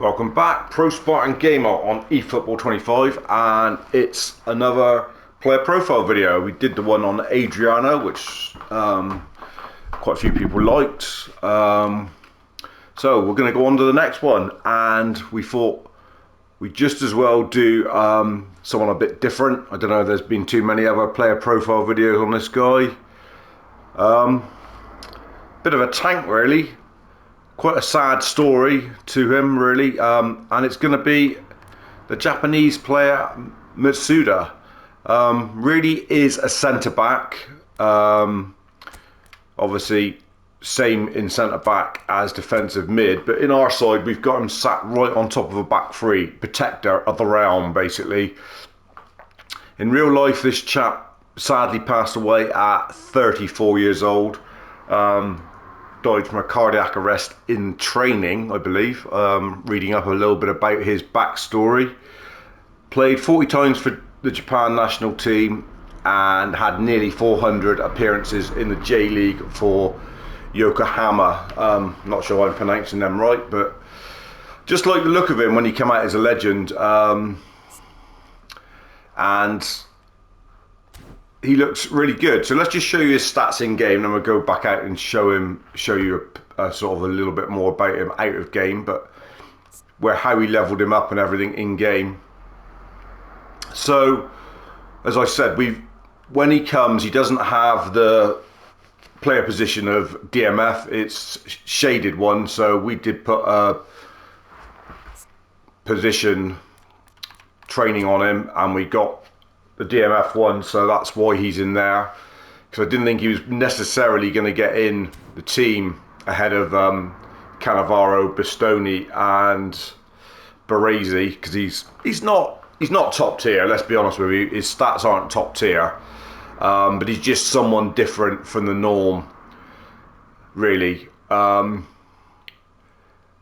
Welcome back, Pro Spartan Gamer on Efootball 25, and it's another player profile video. We did the one on Adriano, which quite a few people liked. So we're going to go on to the next one, and we thought we'd just as well do someone a bit different. I don't know if there's been too many other player profile videos on this guy. Bit of a tank, really. Quite a sad story to him, really, and it's going to be the Japanese player Matsuda. Really is a centre-back, obviously same in centre-back as defensive mid, but in our side we've got him sat right on top of a back three, protector of the realm basically. In real life this chap sadly passed away at 34 years old. Died from a cardiac arrest in training, I believe. Reading up a little bit about his backstory. Played 40 times for the Japan national team and had nearly 400 appearances in the J League for Yokohama. Not sure I'm pronouncing them right, but just like the look of him when he came out as a legend. And he looks really good. So let's just show you his stats in game, and then we'll go back out and show you a sort of a little bit more about him out of game, but how he leveled him up and everything in game. So as I said, when he comes, he doesn't have the player position of DMF, it's shaded one, so we did put a position training on him and we got the DMF one, so that's why he's in there, because I didn't think he was necessarily going to get in the team ahead of Cannavaro, Bastoni and Baresi, because he's not top tier, let's be honest with you. His stats aren't top tier, but he's just someone different from the norm, really.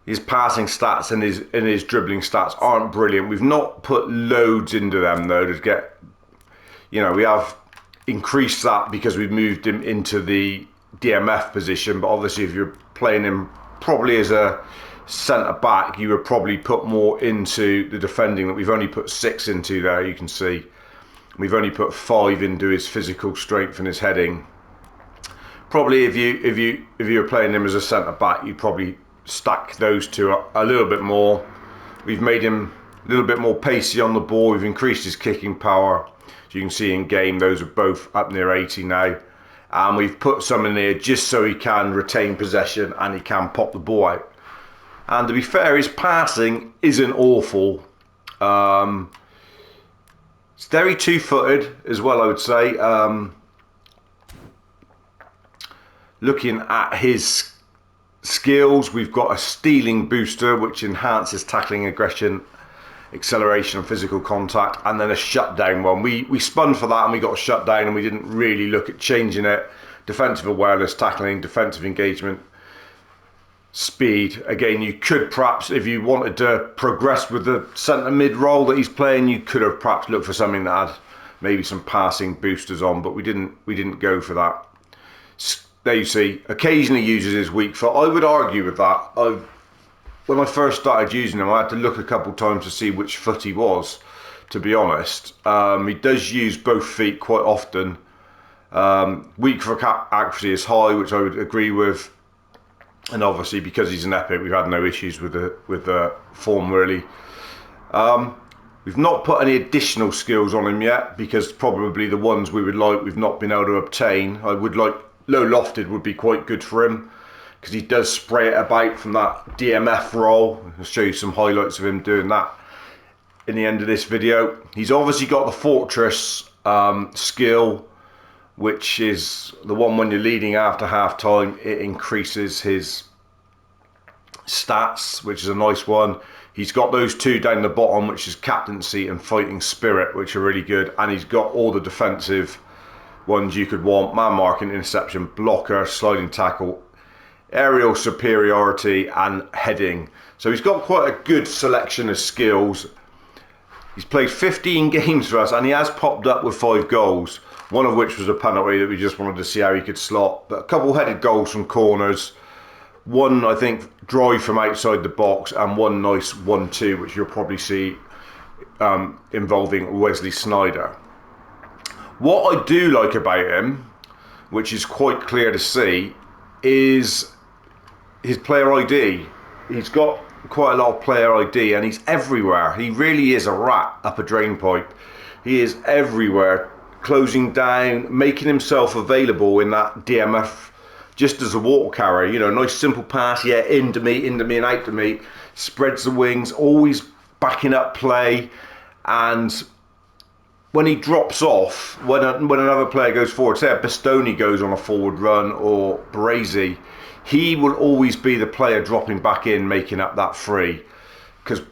His passing stats and his dribbling stats aren't brilliant. We've not put loads into them though to get, you know, we have increased that because we've moved him into the DMF position, but obviously if you're playing him probably as a centre back, you would probably put more into the defending. That we've only put 6 into there, you can see. We've only put 5 into his physical strength and his heading. Probably if you were playing him as a centre back, you'd probably stack those two up a little bit more. We've made him a little bit more pacey on the ball. We've increased his kicking power. As you can see in game, those are both up near 80 now. And we've put some in there just so he can retain possession and he can pop the ball out. And to be fair, his passing isn't awful. It's very two-footed as well, I would say. Looking at his skills, we've got a stealing booster which enhances tackling, aggression, acceleration and physical contact, and then a shutdown one. We spun for that and we got a shutdown, and we didn't really look at changing it. Defensive awareness, tackling, defensive engagement, speed. Again, you could perhaps, if you wanted to progress with the centre mid role that he's playing, you could have perhaps looked for something that had maybe some passing boosters on, but we didn't go for that. There you see, occasionally uses his weak foot. I would argue with that. When I first started using him, I had to look a couple times to see which foot he was, to be honest. He does use both feet quite often. Weak foot accuracy is high, which I would agree with. And obviously, because he's an epic, we've had no issues with the form, really. We've not put any additional skills on him yet, because probably the ones we would like, we've not been able to obtain. I would like low lofted would be quite good for him, because he does spray it about from that DMF role. I'll show you some highlights of him doing that in the end of this video. He's obviously got the fortress skill, which is the one when you're leading after half time, it increases his stats, which is a nice one. He's got those 2 down the bottom, which is captaincy and fighting spirit, which are really good. And he's got all the defensive ones you could want: man marking, interception, blocker, sliding tackle, aerial superiority and heading. So he's got quite a good selection of skills. He's played 15 games for us and he has popped up with 5 goals, one of which was a penalty that we just wanted to see how he could slot, but a couple headed goals from corners, one, I think, drive from outside the box, and one nice 1-2, which you'll probably see involving Wesley Sneijder. What I do like about him, which is quite clear to see, is his player ID. He's got quite a lot of player ID, and he's everywhere. He really is a rat up a drain pipe. He is everywhere, closing down, making himself available in that DMF just as a water carrier. You know, nice simple pass, yeah, into me and out to me. Spreads the wings, always backing up play. And when he drops off, when another player goes forward, say a Bastoni goes on a forward run or Baresi, he will always be the player dropping back in, making up that free. Because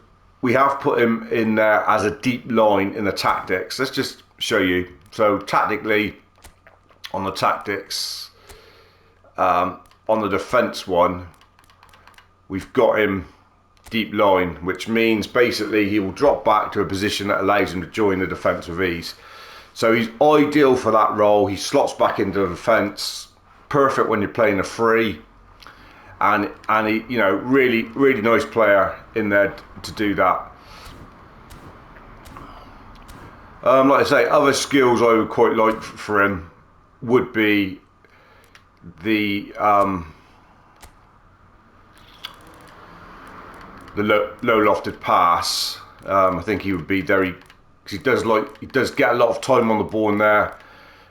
we have put him in there as a deep line in the tactics. Let's just show you. So tactically, on the tactics, on the defence one, we've got him deep line, which means basically he will drop back to a position that allows him to join the defence with ease. So he's ideal for that role. He slots back into the defence, perfect when you're playing a free, and he, you know, really nice player in there to do that. Like I say, other skills I would quite like for him would be the low lofted pass. I think he would be very, because he does get a lot of time on the ball in there,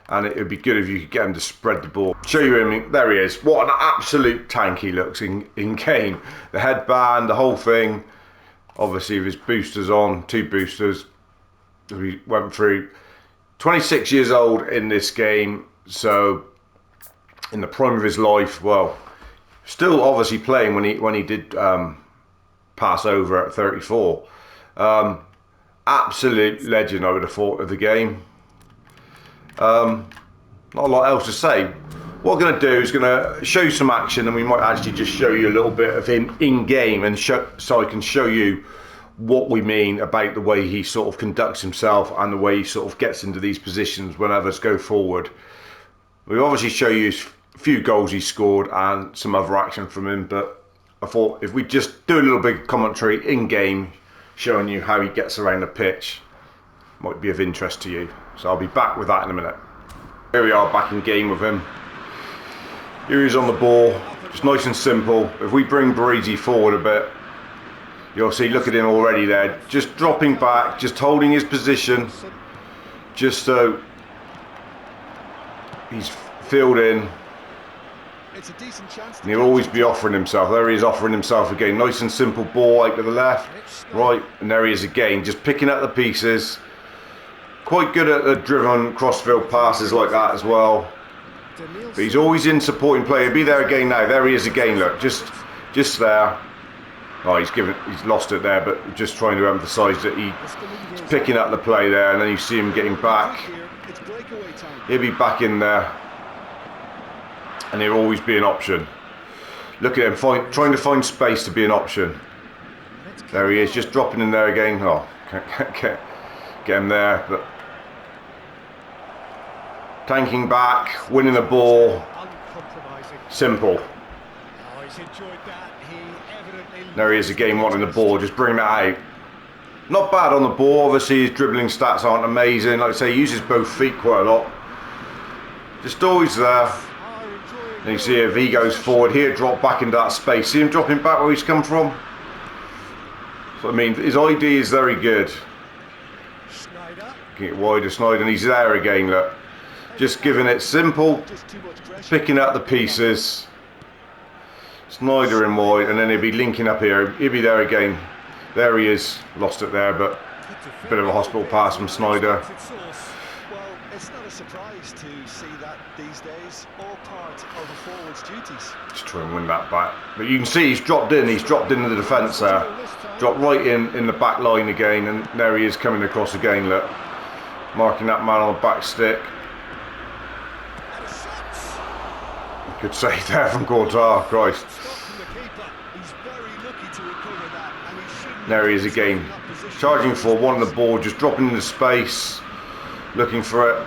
and it would be good if you could get him to spread the ball. Show you him. There he is. What an absolute tank he looks in game. The headband, the whole thing. Obviously with his boosters on, 2 boosters. We went through. 26 years old in this game, so in the prime of his life. Well, still obviously playing when he did pass over at 34. Absolute legend, I would have thought, of the game. Not a lot else to say. What I'm going to do is going to show you some action, and we might actually just show you a little bit of him in game, and so I can show you what we mean about the way he sort of conducts himself and the way he sort of gets into these positions when others go forward. We obviously show you a few goals he scored and some other action from him, but I thought if we just do a little bit of commentary in game, showing you how he gets around the pitch, might be of interest to you. So I'll be back with that in a minute. Here we are back in game with him. Here he is on the ball, just nice and simple. If we bring Baresi forward a bit, you'll see, look at him already there, just dropping back, just holding his position, just so he's filled in. It's a decent chance, and he'll always be offering himself. There he is, offering himself again. Nice and simple ball out to the left, right, and there he is again, just picking up the pieces. Quite good at the driven crossfield passes like that as well. But he's always in supporting play. He'll be there again now. There he is again. Look, just there. Oh, he's lost it there, but just trying to emphasise that he's picking up the play there, and then you see him getting back. He'll be back in there, and he'll always be an option. Look at him trying to find space to be an option. There he is, just dropping in there again. Oh, can't get him there, but tanking back, winning the ball, simple. There he is again, wanting the ball, just bring that out. Not bad on the ball, obviously his dribbling stats aren't amazing. Like I say, he uses both feet quite a lot. Just always there. And you see if he goes forward, he'll drop back into that space. See him dropping back where he's come from? So I mean, his ID is very good. Get it wider, Sneijder, and he's there again, look. Just giving it simple, picking up the pieces. Sneijder in wide, and then he'll be linking up here. He'll be there again. There he is. Lost it there, but a bit of a hospital pass from Sneijder. Well, it's not a surprise to see that these days, all part of a forward's duties. Just try and win that back. But you can see he's dropped in. He's dropped into the defence there. Dropped right in the back line again, and there he is coming across again, look. Marking that man on the back stick. Good save there from Courtois, Christ. There he is again. Charging for, wanting the ball, just dropping into space, looking for it.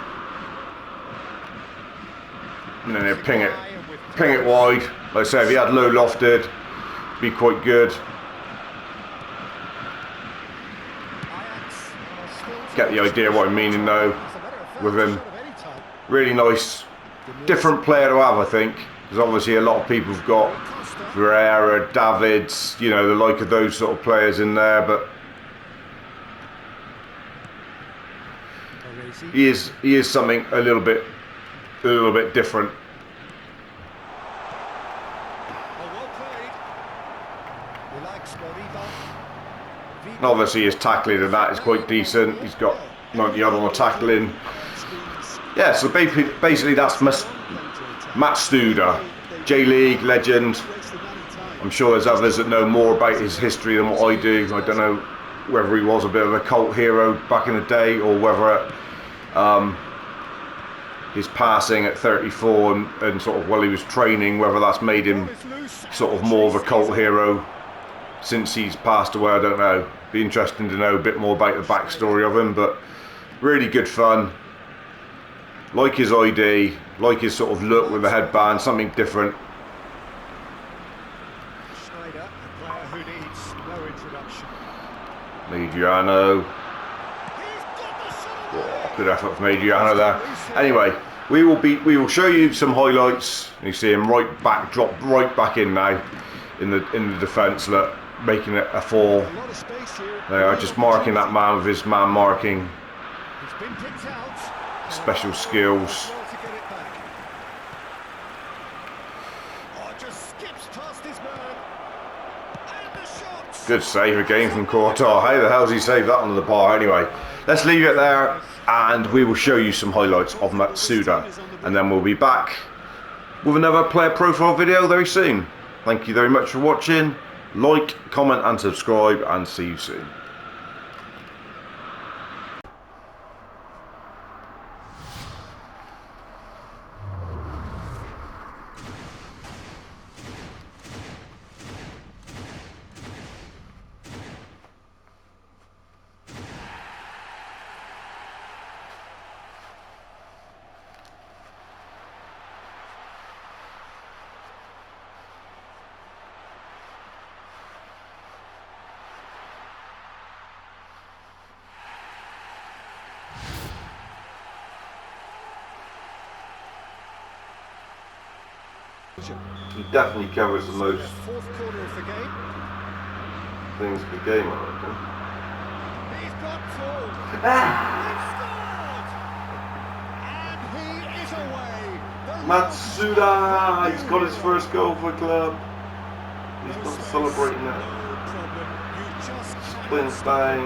And then he'll ping ping it wide. Like I say, if he had low lofted, be quite good. Get the idea what I'm meaning though with him. Really nice, different player to have, I think, because obviously a lot of people have got Vieira, Davids, you know, the like of those sort of players in there, but he is something a little bit different. And obviously his tackling and that is quite decent. He's got 90 odd on the tackling. Yeah, so basically that's Matsuda, J-League legend. I'm sure there's others that know more about his history than what I do. I don't know whether he was a bit of a cult hero back in the day or whether his passing at 34 and sort of while he was training, whether that's made him sort of more of a cult hero since he's passed away. I don't know. Be interesting to know a bit more about the backstory of him, but really good fun. Like his ID, like his sort of look with the headband, something different. Adriano. Oh, good effort from Adriano there. Anyway, we will show you some highlights. You see him drop right back in now in the defence. Look, making it a 4. They are just marking that man with his man marking. Special skills. Good save again from Courtois. How the hell's he saved that under the bar? Anyway, let's leave it there and we will show you some highlights of Matsuda, and then we'll be back with another player profile video very soon. Thank you very much for watching. Like, comment and subscribe, and see you soon. He definitely covers the most things per game, I reckon. He's got two. And he is away. Matsuda! He's got his first goal for the club. He's not celebrating that. Spin bang,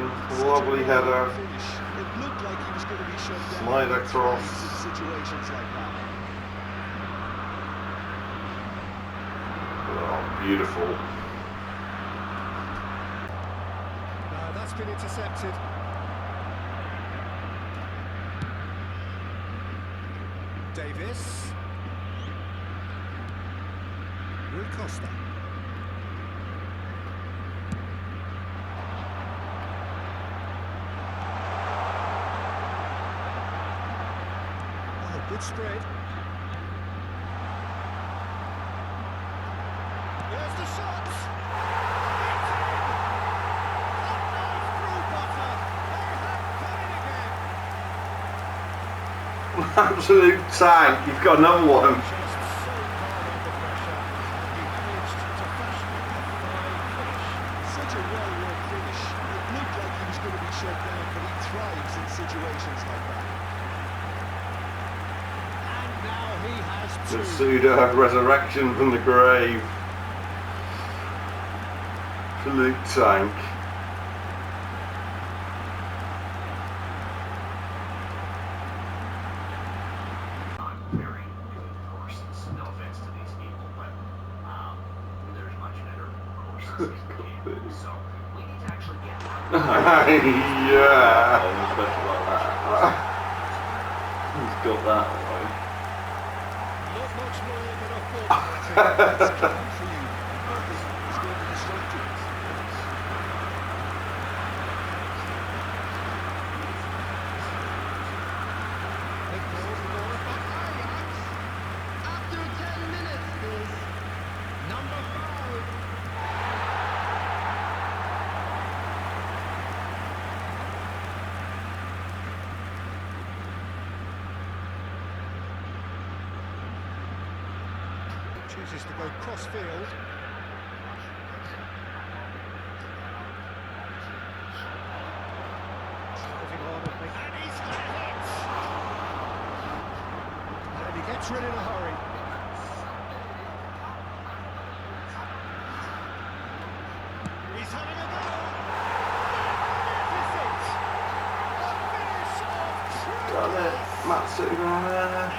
lovely header. It looked like he was going to be shut down. Slide across. Situations like that. Oh, beautiful. That's been intercepted. Davis. Rui Costa. Oh, good spread. There's the shot. Absolute tank. You've got another one. Such a well-worked finish. It looked like he was going to be shut down, but he thrives in situations like that. And now he has two. Matsuda, resurrection from the grave. Absolute tank. So we need to actually get yeah. He's got that right. Not much more than a fortnight. That's time for you. He's going to the strike. After 10 minutes, the Chooses to go cross-field. Driving on and he's got it! And he gets rid in a hurry. He's having a go! Got it. MATSUDA on there.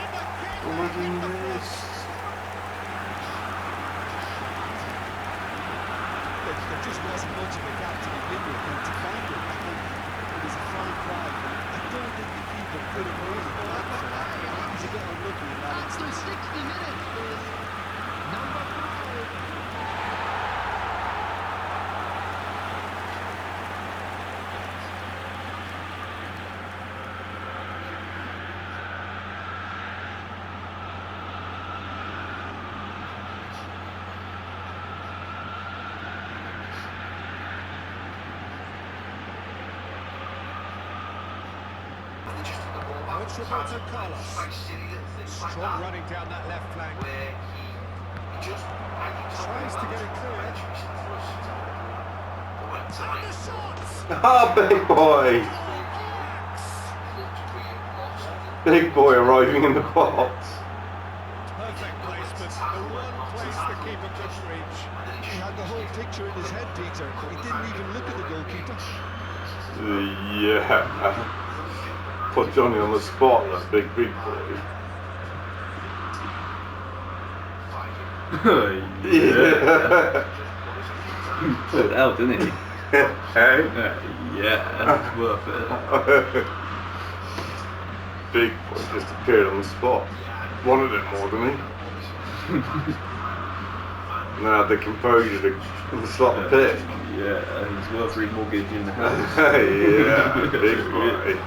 Imagine this. There just wasn't much of a gap to begin with, and to find it, I think it was a fine play. I don't think the keeper could have really gone for that. He's a bit unlucky in that instance. 60 minutes is number 5. It's Roberto Carlos. Strong running down that left flank. Tries to get it clear. And the shots! Ah, big boy! Big boy arriving in the box. Perfect placement. The one place the keeper couldn't reach. He had the whole picture in his head, Peter. He didn't even look at the goalkeeper. Yeah. Put Johnny on the spot, that big boy. Yeah. Pulled it out, didn't he? Hey? Yeah, that's worth it. Big boy just appeared on the spot. Wanted it more than he. Now the composure to slot the pick. Yeah, he's worth remortgaging the house. Yeah, big boy.